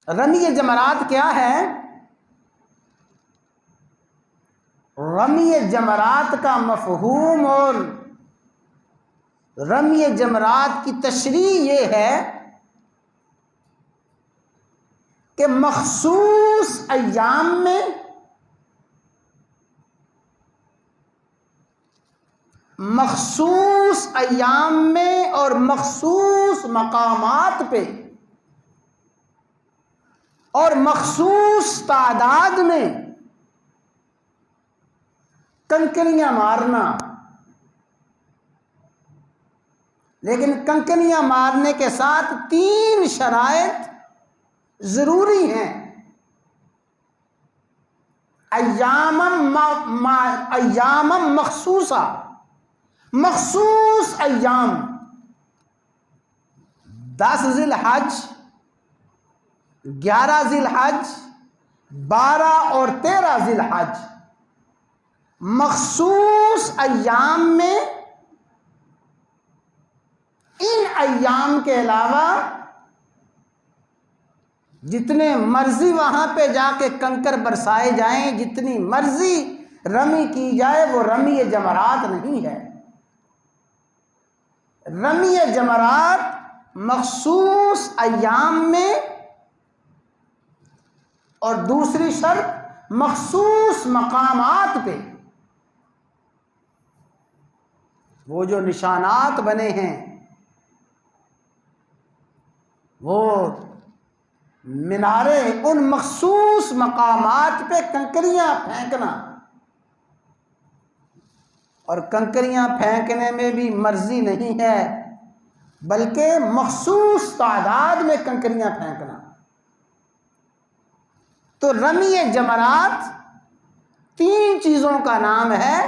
رمی جمرات کیا ہے؟ رمی جمرات کا مفہوم اور رمی جمرات کی تشریح یہ ہے کہ مخصوص ایام میں اور مخصوص مقامات پہ اور مخصوص تعداد میں کنکریاں مارنا، لیکن کنکریاں مارنے کے ساتھ 3 شرائط ضروری ہیں۔ ایام مخصوصہ، مخصوص ایام 10 ذی الحج، 11 ذی الحج، 12 اور 13 ذی الحج، مخصوص ایام میں ان ایام کے علاوہ جتنے مرضی وہاں پہ جا کے کنکر برسائے جائیں، جتنی مرضی رمی کی جائے، وہ رمی جمرات نہیں ہے۔ رمی جمرات مخصوص ایام میں، اور دوسری شرط مخصوص مقامات پہ۔ وہ جو نشانات بنے ہیں، وہ مینارے، ان مخصوص مقامات پہ کنکریاں پھینکنا، اور کنکریاں پھینکنے میں بھی مرضی نہیں ہے، بلکہ مخصوص تعداد میں کنکریاں پھینکنا۔ تو رمی جمرات 3 چیزوں کا نام ہے: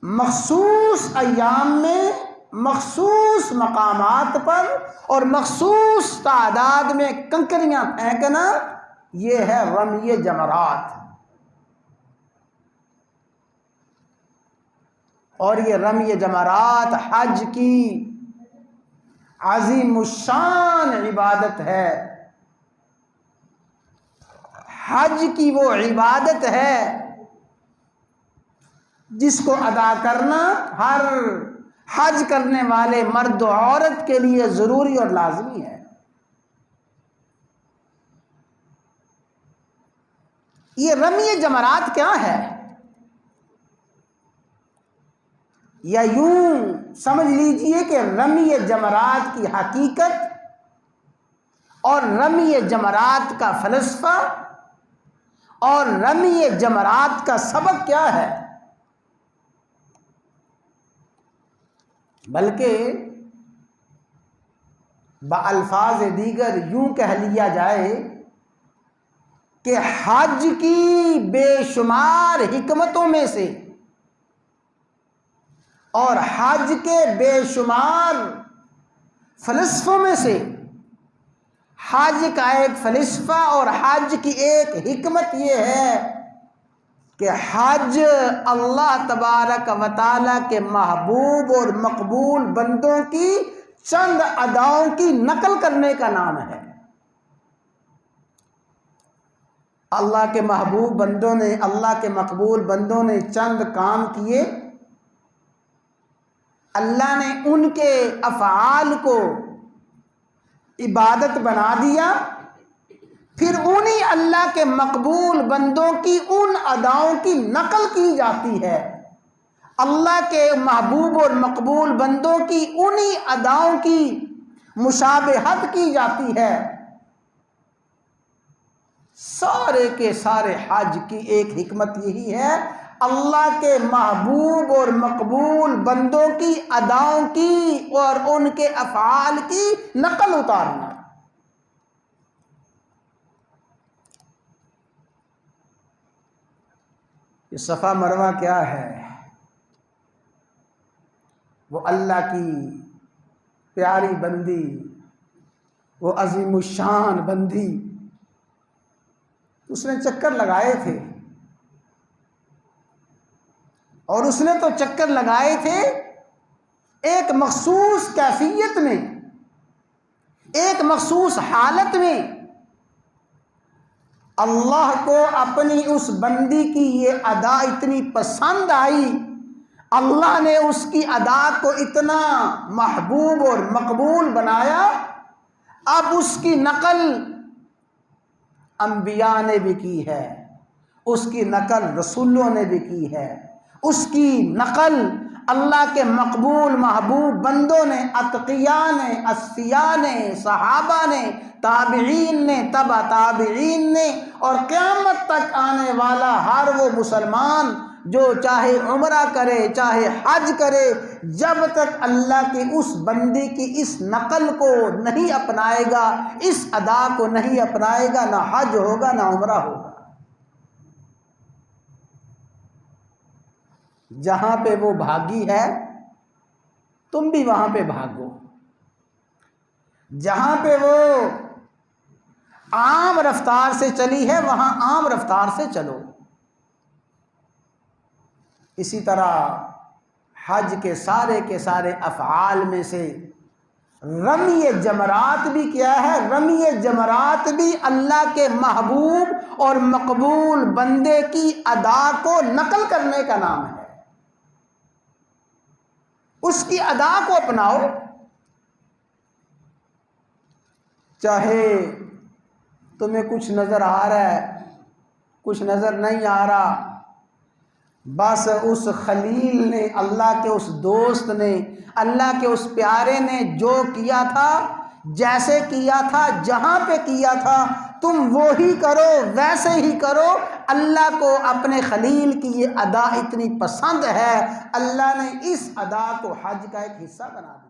مخصوص ایام میں، مخصوص مقامات پر اور مخصوص تعداد میں کنکریاں پھینکنا، یہ ہے رمی جمرات۔ اور یہ رمی جمرات حج کی عظیم الشان عبادت ہے۔ حج کی وہ عبادت ہے جس کو ادا کرنا ہر حج کرنے والے مرد و عورت کے لیے ضروری اور لازمی ہے۔ یہ رمی جمرات کیا ہے؟ یا یوں سمجھ لیجئے کہ رمی جمرات کی حقیقت اور رمی جمرات کا فلسفہ اور رمی جمرات کا سبق کیا ہے؟ بلکہ بالفاظ دیگر یوں کہہ لیا جائے کہ حج کی بے شمار حکمتوں میں سے اور حج کے بے شمار فلسفوں میں سے حج کا ایک فلسفہ اور حج کی ایک حکمت یہ ہے کہ حج اللہ تبارک و تعالیٰ کے محبوب اور مقبول بندوں کی چند اداؤں کی نقل کرنے کا نام ہے۔ اللہ کے محبوب بندوں نے، اللہ کے مقبول بندوں نے چند کام کیے، اللہ نے ان کے افعال کو عبادت بنا دیا، پھر انہی اللہ کے مقبول بندوں کی ان اداؤں کی نقل کی جاتی ہے، اللہ کے محبوب اور مقبول بندوں کی انہی اداؤں کی مشابہت کی جاتی ہے۔ سارے کے سارے حج کی ایک حکمت یہی ہے، اللہ کے محبوب اور مقبول بندوں کی اداؤں کی اور ان کے افعال کی نقل اتارنا۔ یہ صفا مروہ کیا ہے؟ وہ اللہ کی پیاری بندی، وہ عظیم الشان بندی، اس نے چکر لگائے تھے، اور اس نے تو چکر لگائے تھے ایک مخصوص کیفیت میں ایک مخصوص حالت میں اللہ کو اپنی اس بندی کی یہ ادا اتنی پسند آئی، اللہ نے اس کی ادا کو اتنا محبوب اور مقبول بنایا، اب اس کی نقل انبیاء نے بھی کی ہے، اس کی نقل رسولوں نے بھی کی ہے، اس کی نقل اللہ کے مقبول محبوب بندوں نے، اتقیاء نے، اصفیاء نے، صحابہ نے، تابعین نے، تبع تابعین نے، اور قیامت تک آنے والا ہر وہ مسلمان جو چاہے عمرہ کرے چاہے حج کرے، جب تک اللہ کی اس بندی کی اس نقل کو نہیں اپنائے گا، اس ادا کو نہیں اپنائے گا، نہ حج ہوگا نہ عمرہ ہوگا۔ جہاں پہ وہ بھاگی ہے تم بھی وہاں پہ بھاگو، جہاں پہ وہ عام رفتار سے چلی ہے وہاں عام رفتار سے چلو۔ اسی طرح حج کے سارے افعال میں سے رمی جمرات بھی کیا ہے؟ رمی جمرات بھی اللہ کے محبوب اور مقبول بندے کی ادا کو نقل کرنے کا نام ہے۔ اس کی ادا کو اپناؤ، چاہے تمہیں کچھ نظر آ رہا ہے کچھ نظر نہیں آ رہا، بس اس خلیل نے، اللہ کے اس دوست نے، اللہ کے اس پیارے نے جو کیا تھا، جیسے کیا تھا، جہاں پہ کیا تھا، تم وہی کرو، ویسے ہی کرو۔ اللہ کو اپنے خلیل کی یہ ادا اتنی پسند ہے، اللہ نے اس ادا کو حج کا ایک حصہ بنا دیا۔